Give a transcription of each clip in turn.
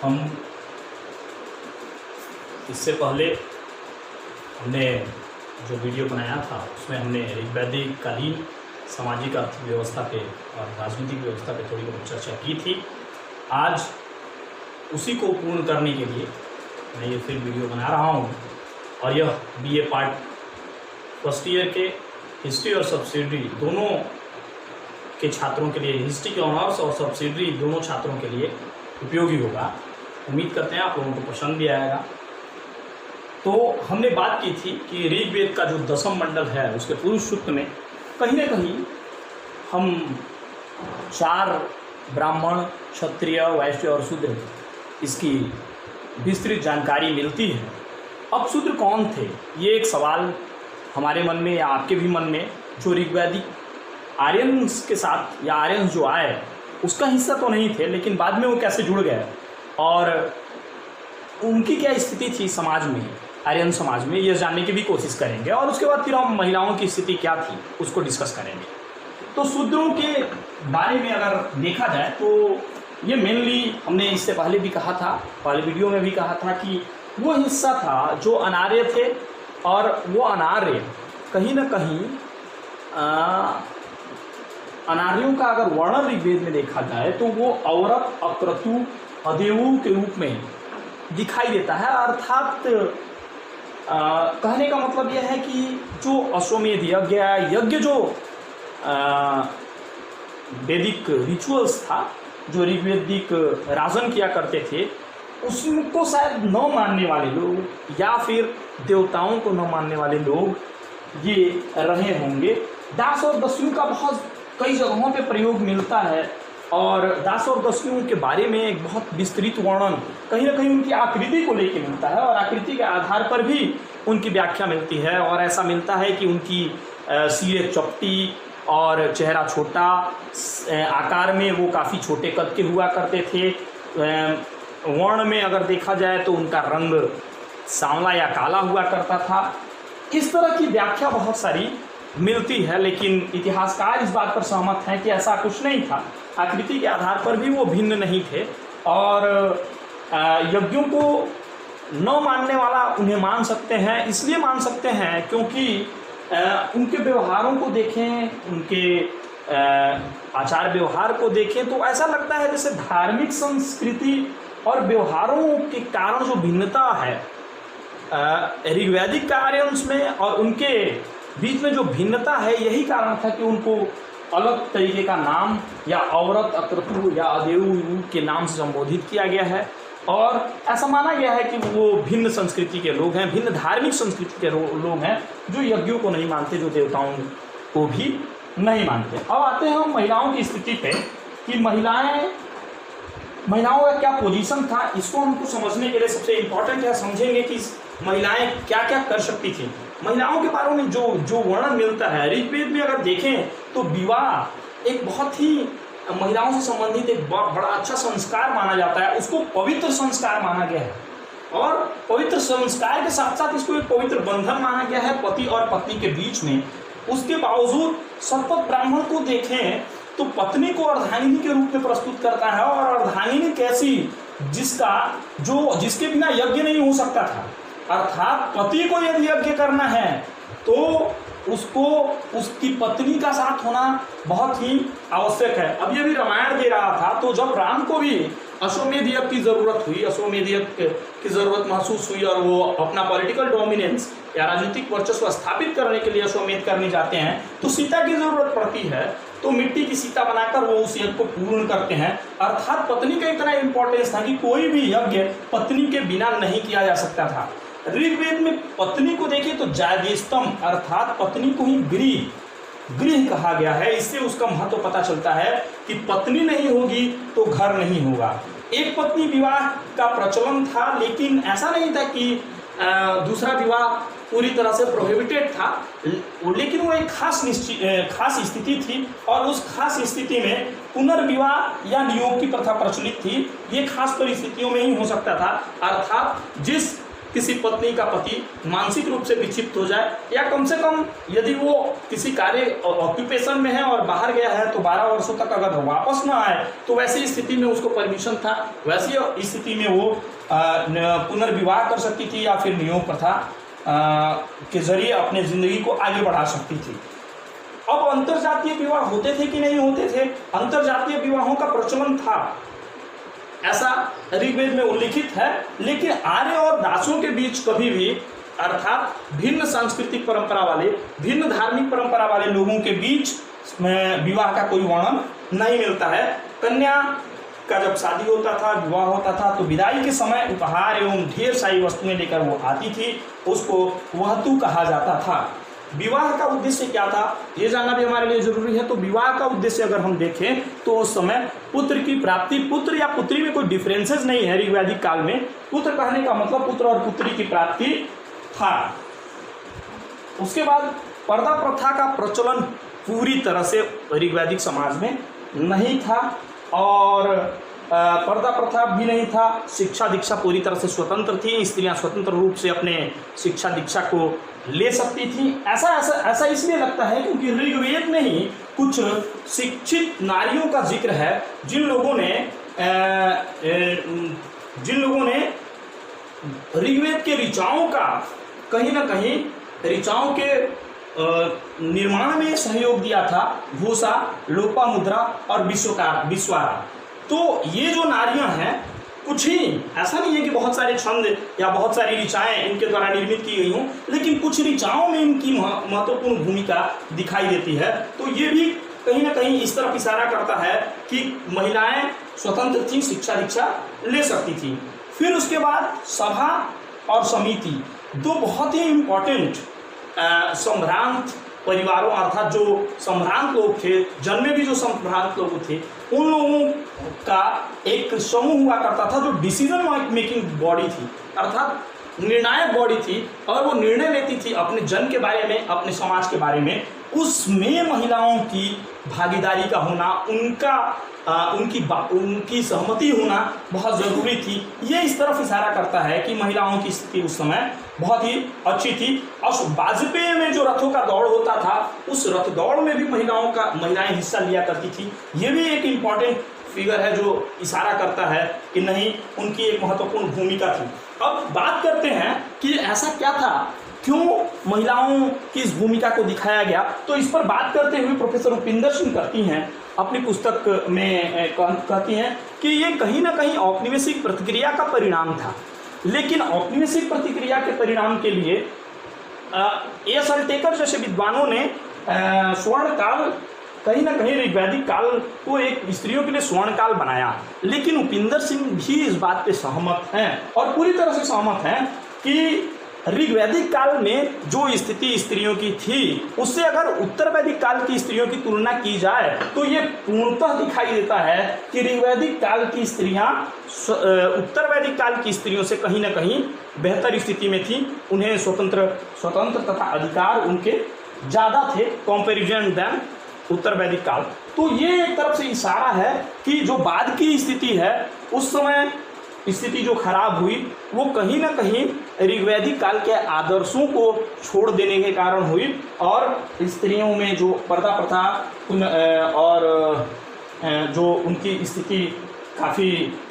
हम इससे पहले हमने जो वीडियो बनाया था उसमें हमने ऋग्वैदिक कालीन सामाजिक अर्थव्यवस्था पे और राजनीतिक व्यवस्था पे थोड़ी बहुत चर्चा की थी। आज उसी को पूर्ण करने के लिए मैं ये फिर वीडियो बना रहा हूँ और यह बीए पार्ट फर्स्ट ईयर के हिस्ट्री और सब्सिडरी दोनों के छात्रों के लिए, हिस्ट्री के ऑनर्स और सब्सिडरी दोनों छात्रों के लिए उपयोगी होगा। उम्मीद करते हैं आप लोगों को पसंद भी आएगा। तो हमने बात की थी कि ऋग्वेद का जो दशम मंडल है उसके पुरुष सूक्त में कहीं ना कहीं हम 4 ब्राह्मण, क्षत्रिय, वैश्य और शूद्र इसकी विस्तृत जानकारी मिलती है। अब शूद्र कौन थे, ये एक सवाल हमारे मन में या आपके भी मन में, जो ऋग्वैदिक आर्यंस के साथ या आर्यंस जो आए उसका हिस्सा तो नहीं थे, लेकिन बाद में वो कैसे जुड़ गए और उनकी क्या स्थिति थी समाज में, आर्यन समाज में, ये जानने की भी कोशिश करेंगे। और उसके बाद फिर हम महिलाओं की स्थिति क्या थी उसको डिस्कस करेंगे। तो शूद्रों के बारे में अगर देखा जाए तो ये मेनली हमने इससे पहले भी कहा था, पहले वीडियो में भी कहा था कि वो हिस्सा था जो अनार्य थे, और वो अनार्य कहीं ना कहीं अनार्यों का अगर वर्णन ऋग्वेद में देखा जाए तो वो औरत, अक्रतु, अदेवु के रूप में दिखाई देता है। अर्थात कहने का मतलब यह है कि जो अश्वमेध यज्ञ जो वैदिक रिचुअल्स था, जो ऋग्वैदिक राजन किया करते थे, उसको शायद न मानने वाले लोग या फिर देवताओं को न मानने वाले लोग ये रहे होंगे। दास और दस्यु का बहुत कई जगहों पे प्रयोग मिलता है और दास और दस्युओं के बारे में एक बहुत विस्तृत वर्णन कहीं ना कहीं उनकी आकृति को लेकर मिलता है और आकृति के आधार पर भी उनकी व्याख्या मिलती है। और ऐसा मिलता है कि उनकी सिर चपटी और चेहरा छोटा, आकार में वो काफ़ी छोटे कद के हुआ करते थे। वर्ण में अगर देखा जाए तो उनका रंग सांवला या काला हुआ करता था। इस तरह की व्याख्या बहुत सारी मिलती है, लेकिन इतिहासकार इस बात पर सहमत हैं कि ऐसा कुछ नहीं था। आकृति के आधार पर भी वो भिन्न नहीं थे और यज्ञों को न मानने वाला उन्हें मान सकते हैं, इसलिए मान सकते हैं क्योंकि उनके व्यवहारों को देखें, उनके आचार व्यवहार को देखें तो ऐसा लगता है जैसे धार्मिक संस्कृति और व्यवहारों के कारण जो भिन्नता है ऋग्वैदिक आर्यंस में और उनके बीच में जो भिन्नता है, यही कारण था कि उनको अलग तरीके का नाम या औरत, अक्रतु या अदेवु के नाम से संबोधित किया गया है। और ऐसा माना गया है कि वो भिन्न संस्कृति के लोग हैं, भिन्न धार्मिक संस्कृति के लोग हैं, जो यज्ञों को नहीं मानते, जो देवताओं को भी नहीं मानते। अब आते हैं हम महिलाओं की स्थिति पे कि महिलाओं का क्या पोजीशन था। इसको हमको समझने के लिए सबसे इम्पोर्टेंट है समझेंगे कि महिलाएं क्या क्या कर सकती थी। महिलाओं के बारे में जो वर्णन मिलता है ऋग्वेद में अगर देखें तो विवाह एक बहुत ही महिलाओं से संबंधित एक बड़ा अच्छा संस्कार माना जाता है। उसको पवित्र संस्कार माना गया है और पवित्र संस्कार के साथ साथ इसको एक पवित्र बंधन माना गया है पति और पत्नी के बीच में। उसके बावजूद शतपथ ब्राह्मण को देखें तो पत्नी को अर्धांगिनी के रूप में प्रस्तुत करता है। और अर्धांगिनी कैसी, जिसके बिना यज्ञ नहीं हो सकता था। अर्थात पति को यदि यज्ञ करना है तो उसको उसकी पत्नी का साथ होना बहुत ही आवश्यक है। अब ये भी रामायण दे रहा था, तो जब राम को भी अश्वमेध यज्ञ की जरूरत हुई, अश्वमेध यज्ञ की जरूरत महसूस हुई और वो अपना पॉलिटिकल डोमिनेंस या राजनीतिक वर्चस्व स्थापित करने के लिए अश्वमेध करने जाते हैं, तो सीता की जरूरत पड़ती है, तो मिट्टी की सीता बनाकर वो उस यज्ञ को पूर्ण करते हैं। अर्थात पत्नी का इतना इंपॉर्टेंस था कि कोई भी यज्ञ पत्नी के बिना नहीं किया जा सकता था। ऋग्वेद में पत्नी को देखिए तो जायदेस्तम, अर्थात पत्नी को ही गृह कहा गया है। इससे उसका महत्व पता चलता है कि पत्नी नहीं होगी तो घर नहीं होगा। एक पत्नी विवाह का प्रचलन था, लेकिन ऐसा नहीं था कि दूसरा विवाह पूरी तरह से प्रोहिबिटेड था, लेकिन वो एक खास स्थिति थी और उस खास स्थिति में पुनर्विवाह या नियोग की प्रथा प्रचलित थी। ये खास परिस्थितियों में ही हो सकता था। अर्थात जिस किसी पत्नी का पति मानसिक रूप से विक्षिप्त हो जाए, या कम से कम यदि वो किसी कार्य ऑक्यूपेशन में है और बाहर गया है तो 12 वर्षों तक अगर वापस ना आए तो वैसी स्थिति में उसको परमिशन था, वैसी स्थिति में वो पुनर्विवाह कर सकती थी या फिर नियोग प्रथा के जरिए अपने जिंदगी को आगे बढ़ा सकती थी। अब अंतरजातीय विवाह होते थे कि नहीं होते थे? अंतरजातीय विवाहों का प्रचलन था, ऐसा ऋग्वेद में उल्लिखित है, लेकिन आर्य और दासों के बीच कभी भी, अर्थात भिन्न सांस्कृतिक परंपरा वाले, भिन्न धार्मिक परंपरा वाले लोगों के बीच में विवाह का कोई वर्णन नहीं मिलता है। कन्या का जब शादी होता था, विवाह होता था, तो विदाई के समय उपहार एवं ढेर सारी वस्तुएं लेकर वो आती थी, उसको वहतु कहा जाता था। विवाह का उद्देश्य क्या था, ये जानना भी हमारे लिए जरूरी है। तो विवाह का उद्देश्य अगर हम देखें तो उस समय पुत्र की प्राप्ति, पुत्र या पुत्री में कोई डिफरेंसेस नहीं है ऋग्वैदिक काल में। पुत्र कहने का मतलब पुत्र और पुत्री की प्राप्ति था। उसके बाद पर्दा प्रथा का प्रचलन पूरी तरह से ऋग्वैदिक समाज में नहीं था, और पर्दा प्रथा भी नहीं था। शिक्षा दीक्षा पूरी तरह से स्वतंत्र थी, स्त्रियां स्वतंत्र रूप से अपने शिक्षा दीक्षा को ले सकती थी। ऐसा इसलिए लगता है क्योंकि ऋग्वेद में ही कुछ शिक्षित नारियों का जिक्र है जिन लोगों ने ऋग्वेद के ऋचाओं का कहीं ना कहीं ऋचाओं के निर्माण में सहयोग दिया था। भूषा, लोपामुद्रा और विश्वारा। तो ये जो नारियां हैं, कुछ ही, ऐसा नहीं है कि बहुत सारे छंद या बहुत सारी ऋचाएं इनके द्वारा निर्मित की गई हों, लेकिन कुछ ऋचाओं में इनकी महत्वपूर्ण भूमिका दिखाई देती है। तो ये भी कहीं ना कहीं इस तरफ इशारा करता है कि महिलाएं स्वतंत्र थी, शिक्षा दीक्षा ले सकती थी। फिर उसके बाद सभा और समिति, दो बहुत ही इम्पोर्टेंट संभ्रांत परिवारों, अर्थात जो संभ्रांत लोग थे, जन्मे भी जो संभ्रांत लोग थे, उन लोगों का एक समूह हुआ करता था जो डिसीजन मेकिंग बॉडी थी, अर्थात निर्णायक बॉडी थी, और वो निर्णय लेती थी अपने जन के बारे में, अपने समाज के बारे में। उसमें महिलाओं की भागीदारी का होना, उनकी सहमति होना बहुत ज़रूरी थी। ये इस तरफ इशारा करता है कि महिलाओं की स्थिति उस समय बहुत ही अच्छी थी। और वाजपेयी में जो रथों का दौड़ होता था, उस रथ दौड़ में भी महिलाएं हिस्सा लिया करती थी। ये भी एक इम्पॉर्टेंट फिगर है जो इशारा करता है कि नहीं, उनकी एक महत्वपूर्ण भूमिका थी। अब बात करते हैं कि ऐसा क्या था, क्यों महिलाओं की इस भूमिका को दिखाया गया। तो इस पर बात करते हुए प्रोफेसर उपिंदर सिंह करती हैं अपनी पुस्तक में, कहती हैं कि ये कहीं ना कहीं औपनिवेशिक प्रतिक्रिया का परिणाम था। लेकिन औपनिवेशिक प्रतिक्रिया के परिणाम के लिए एस अल्टेकर जैसे विद्वानों ने स्वर्ण काल, कहीं ना कहीं ऋग्वैदिक काल को एक स्त्रियों के लिए स्वर्ण काल बनाया। लेकिन उपिंदर सिंह भी इस बात पे सहमत हैं, और पूरी तरह से सहमत हैं कि ऋग्वैदिक काल में जो स्थिति स्त्रियों की थी, उससे अगर उत्तर वैदिक काल की स्त्रियों की तुलना की जाए तो ये पूर्णतः दिखाई देता है कि ऋग्वैदिक काल की स्त्रियां उत्तर वैदिक काल की स्त्रियों से कहीं ना कहीं बेहतर स्थिति में थी। उन्हें स्वतंत्र तथा अधिकार उनके ज़्यादा थे कंपैरिजन देन उत्तर वैदिक काल। तो ये एक तरफ से इशारा है कि जो बाद की स्थिति है, उस समय स्थिति जो खराब हुई, वो कहीं ना कहीं ऋग्वैदिक काल के आदर्शों को छोड़ देने के कारण हुई, और स्त्रियों में जो पर्दा प्रथा और जो उनकी स्थिति काफ़ी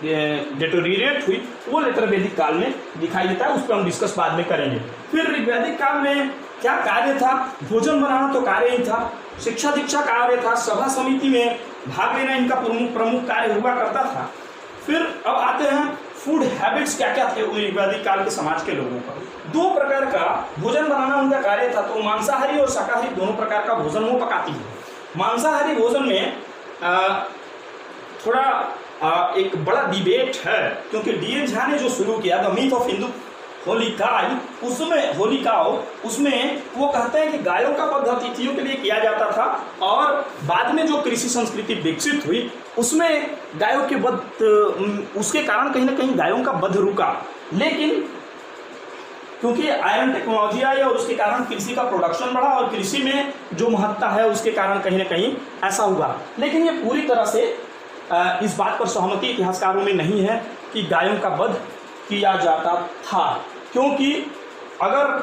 डेटोरिएट हुई, वो लेटर वैदिक काल में दिखाई देता है। उस पर हम डिस्कस बाद में करेंगे। फिर ऋग्वैदिक काल में क्या कार्य था? भोजन बनाना तो कार्य ही था, शिक्षा दीक्षा कार्य था, सभा समिति में भाग लेना इनका प्रमुख कार्य हुआ करता था। फिर अब आते हैं फूड हैबिट्स क्या क्या थे ऋग्वैदिक काल के समाज के लोगों का। दो प्रकार का भोजन बनाना उनका कार्य था, तो मांसाहारी और शाकाहारी दोनों प्रकार का भोजन वो पकाती है। मांसाहारी भोजन में थोड़ा एक बड़ा डिबेट है, क्योंकि डी.एन. झा ने जो शुरू किया द मीथ ऑफ हिंदू होलिकाई, उसमें वो कहते हैं कि गायों का वध अतिथियों के लिए किया जाता था, और बाद में जो कृषि संस्कृति विकसित हुई उसमें गायों के वध, उसके कारण कहीं ना कहीं गायों का वध रुका। लेकिन क्योंकि आयरन टेक्नोलॉजी आई और उसके कारण कृषि का प्रोडक्शन बढ़ा, और कृषि में जो महत्ता है उसके कारण कहीं ना कहीं ऐसा हुआ। लेकिन ये पूरी तरह से इस बात पर सहमति इतिहासकारों में नहीं है कि गायों का वध किया जाता था। क्योंकि अगर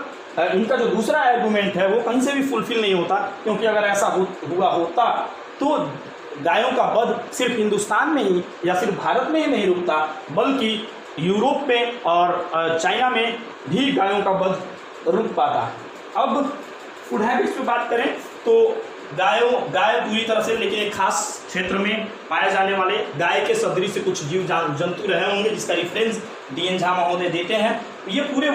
इनका जो दूसरा आर्गूमेंट है वो कहीं से भी फुलफिल नहीं होता, क्योंकि अगर ऐसा हुआ होता तो गायों का वध सिर्फ हिंदुस्तान में ही या सिर्फ भारत में ही नहीं रुकता, बल्कि यूरोप में और चाइना में भी गायों का वध रुक पाता। अब फूड हैबिट्स पे बात करें तो गाय पूरी तरह से, लेकिन एक खास क्षेत्र में पाए जाने वाले गाय के सदृश से कुछ जीव जंतु रहे होंगे, जिसका रेफरेंस डी.एन. झा महोदय देते हैं। ये पूरे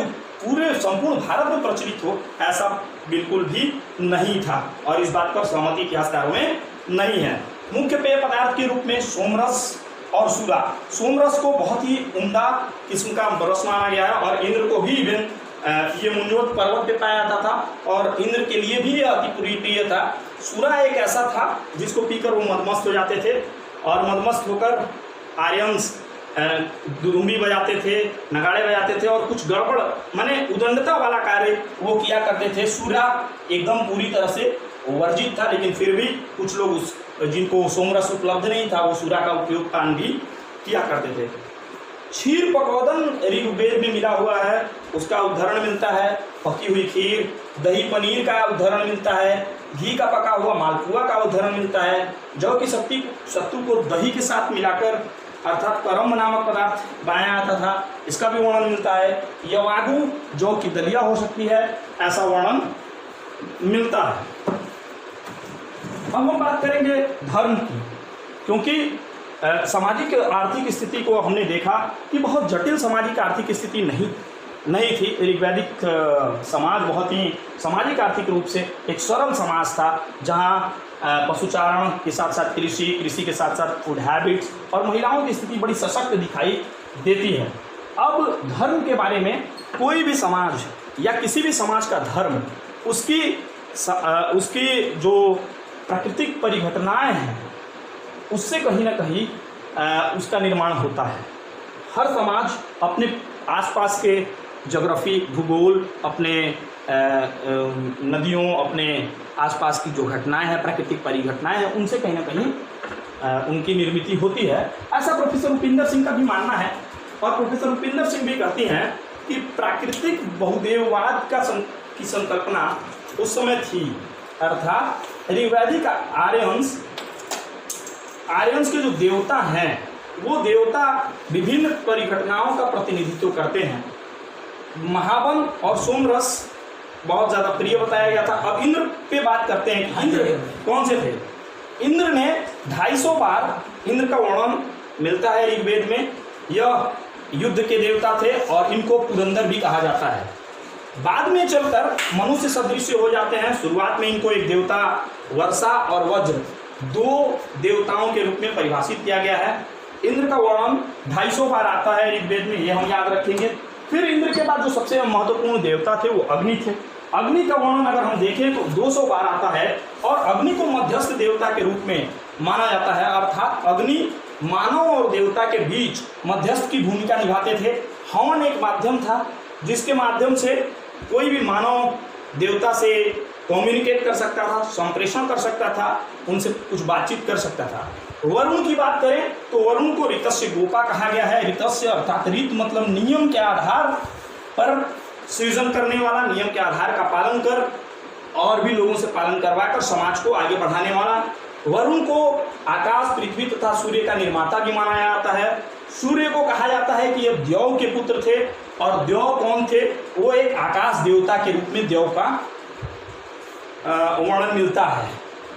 संपूर्ण भारत में प्रचलित हो ऐसा बिल्कुल भी नहीं था, और इस बात पर सहमति इतिहासकारों में नहीं है। मुख्य पेय पदार्थ के रूप में सोमरस और सूरा। सोमरस को बहुत ही उम्दा किस्म का रस माना गया है, और इंद्र को भी ये मुंजोत पर्वत पे पाया जाता था और इंद्र के लिए भी अति प्रिय था। सूरा एक ऐसा था जिसको पीकर वो मदमस्त हो जाते थे, और मदमस्त होकर आर्यंस दुरुम्बी बजाते थे, नगाड़े बजाते थे, और कुछ गड़बड़ माने उदंडता वाला कार्य वो किया करते थे। सूरा एकदम पूरी तरह से वर्जित था, लेकिन फिर भी कुछ लोग जिनको सोमरस उपलब्ध नहीं था वो सूरा का उपयोग पान भी किया करते थे। क्षीर पकौदन ऋग्वेद में मिला हुआ है, उसका उदाहरण मिलता है। पकी हुई खीर, दही पनीर का उदाहरण मिलता है, घी का पका हुआ मालपुआ का उदाहरण मिलता है। जौ की सत्तू को दही के साथ मिलाकर अर्थात करम नामक पदार्थ बनाया जाता था, इसका भी वर्णन मिलता है। यवागु जौ की दलिया हो सकती है, ऐसा वर्णन मिलता है। अब हम बात करेंगे धर्म की, क्योंकि सामाजिक आर्थिक स्थिति को हमने देखा कि बहुत जटिल सामाजिक आर्थिक स्थिति नहीं थी। ऋग्वैदिक समाज बहुत ही सामाजिक आर्थिक रूप से एक सरल समाज था, जहाँ पशुचारण के साथ साथ कृषि के साथ साथ फूड हैबिट्स और महिलाओं की स्थिति बड़ी सशक्त दिखाई देती है। अब धर्म के बारे में कोई भी समाज या किसी भी समाज का धर्म उसकी जो प्राकृतिक परिघटनाएं हैं उससे कहीं ना कहीं उसका निर्माण होता है। हर समाज अपने आसपास के ज्योग्राफी भूगोल, अपने नदियों, अपने आसपास की जो घटनाएं हैं, प्राकृतिक परिघटनाएं हैं, उनसे कहीं ना कहीं उनकी निर्मित होती है। ऐसा प्रोफेसर उपिंदर सिंह का भी मानना है, और प्रोफेसर उपिंदर सिंह भी कहती हैं कि प्राकृतिक बहुदेववाद की संकल्पना उस समय थी, अर्थात ऋग्वैदिक आर्यंस के जो देवता हैं वो देवता विभिन्न परिघटनाओं का प्रतिनिधित्व करते हैं। महावन और सोमरस बहुत ज़्यादा प्रिय बताया गया था। अब इंद्र पे बात करते हैं कि इंद्र कौन से थे। इंद्र ने 250 बार इंद्र का वर्णन मिलता है ऋग्वेद में। यह युद्ध के देवता थे और इनको पुरंदर भी कहा जाता है। बाद में चलकर मनुष्य सदृश हो जाते हैं। शुरुआत में इनको एक देवता वर्षा और वज्र दो देवताओं के रूप में परिभाषित किया गया है। इंद्र का वर्णन 250 बार आता है ऋग्वेद में, ये हम याद रखेंगे। फिर इंद्र के बाद जो सबसे महत्वपूर्ण देवता थे वो अग्नि थे। अग्नि का वर्णन अगर हम देखें तो 200 बार आता है, और अग्नि को मध्यस्थ देवता के रूप में माना जाता है, अर्थात अग्नि मानव और देवता के बीच मध्यस्थ की भूमिका निभाते थे। हवन एक माध्यम था जिसके माध्यम से कोई भी मानव देवता से कम्युनिकेट कर सकता था, संप्रेषण कर सकता था, उनसे कुछ बातचीत कर सकता था। वरुण की बात करें तो वरुण को ऋतस्य गोपा कहा गया है। ऋतस्य अर्थात ऋत मतलब नियम के आधार पर सृजन करने वाला, नियम के आधार का पालन कर और भी लोगों से पालन करवा कर समाज को आगे बढ़ाने वाला। वरुण को आकाश, पृथ्वी तथा सूर्य का निर्माता भी माना जाता है। सूर्य को कहा जाता है कि ये द्यौ के पुत्र थे, और द्यौ कौन थे? वो एक आकाश देवता के रूप में द्यौ का वर्णन मिलता है।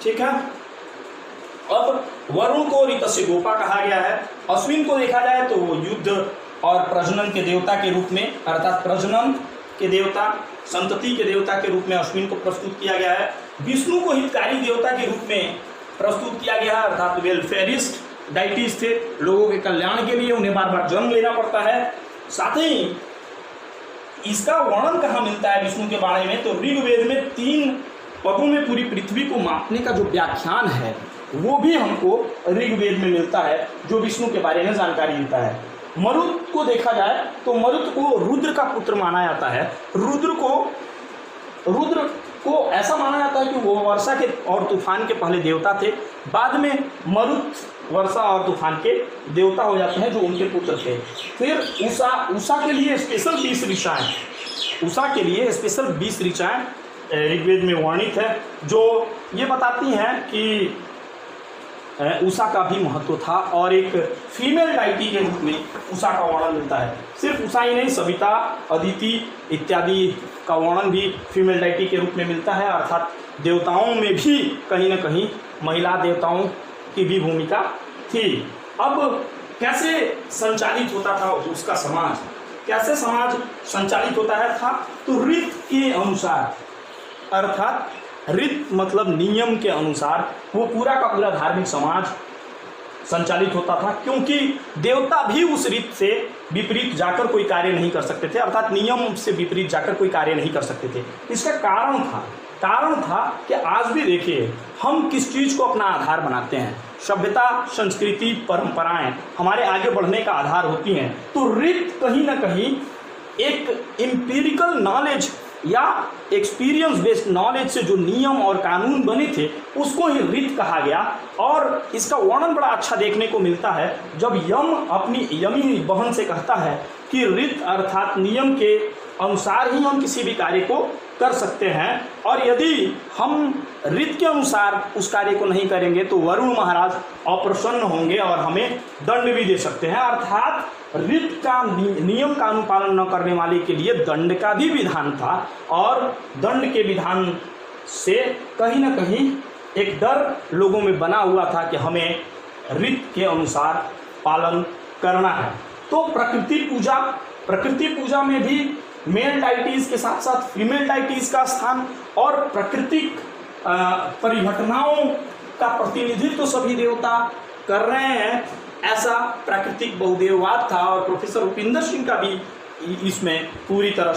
ठीक है। अब वरुण को ऋतस्य गोपा कहा गया है। अश्विन को देखा जाए तो वो युद्ध और प्रजनन के देवता के रूप में, अर्थात प्रजनन के देवता, संतति के देवता के रूप में अश्विन को प्रस्तुत किया गया है। विष्णु को हितकारी देवता के रूप में प्रस्तुत किया गया है, अर्थात वेलफेयरिस्ट डाइटीज थे, लोगों के कल्याण के लिए उन्हें बार बार जन्म लेना पड़ता है। साथ ही इसका वर्णन कहाँ मिलता है विष्णु के बारे में? तो ऋग्वेद में 3 पदों में पूरी पृथ्वी को मापने का जो व्याख्यान है वो भी हमको ऋग्वेद में मिलता है, जो विष्णु के बारे में जानकारी देता है। मरुत को देखा जाए तो मरुत को रुद्र का पुत्र माना जाता है। रुद्र को ऐसा माना जाता है कि वो वर्षा के और तूफान के पहले देवता थे। बाद में मरुत वर्षा और तूफान के देवता हो जाते हैं, जो उनके पुत्र थे। फिर उषा के लिए स्पेशल 20 ऋचाएँ, उषा के लिए स्पेशल 20 ऋचाएँ ऋग्वेद में वर्णित है, जो ये बताती हैं कि उषा का भी महत्व था और एक फीमेल डाइटी के रूप में उषा का वर्णन मिलता है। सिर्फ उषा ही नहीं, सविता, अदिति इत्यादि का वर्णन भी फीमेल डाइटी के रूप में मिलता है, अर्थात देवताओं में भी कहीं न कहीं महिला देवताओं की भी भूमिका थी। अब कैसे संचालित होता था उसका समाज, कैसे समाज संचालित होता है था, तो ऋत के अनुसार, अर्थात ऋत मतलब नियम के अनुसार वो पूरा का पूरा धार्मिक समाज संचालित होता था, क्योंकि देवता भी उस रीत से विपरीत जाकर कोई कार्य नहीं कर सकते थे, अर्थात नियम से विपरीत जाकर कोई कार्य नहीं कर सकते थे। इसका कारण था कि आज भी देखिए हम किस चीज़ को अपना आधार बनाते हैं, सभ्यता, संस्कृति, परंपराएं हमारे आगे बढ़ने का आधार होती हैं। तो रीत कहीं ना कहीं एक एम्पिरिकल नॉलेज या एक्सपीरियंस बेस्ड नॉलेज से जो नियम और कानून बने थे उसको ही रीत कहा गया। और इसका वर्णन बड़ा अच्छा देखने को मिलता है जब यम अपनी यमी बहन से कहता है कि रीत अर्थात नियम के अनुसार ही हम किसी भी कार्य को कर सकते हैं, और यदि हम रीत के अनुसार उस कार्य को नहीं करेंगे तो वरुण महाराज अप्रसन्न होंगे और हमें दंड भी दे सकते हैं। अर्थात रीत का नियम का अनुपालन न करने वाले के लिए दंड का भी विधान था, और दंड के विधान से कहीं ना कहीं एक डर लोगों में बना हुआ था कि हमें रीत के अनुसार पालन करना है। तो प्रकृति पूजा में भी मेल डाइटीज के साथ साथ फीमेल डाइटीज का स्थान और प्राकृतिक परिघटनाओं का प्रतिनिधित्व सभी देवता कर रहे हैं, ऐसा प्राकृतिक बहुदेववाद था। और प्रोफेसर उपिंदर सिंह का भी इसमें पूरी तरह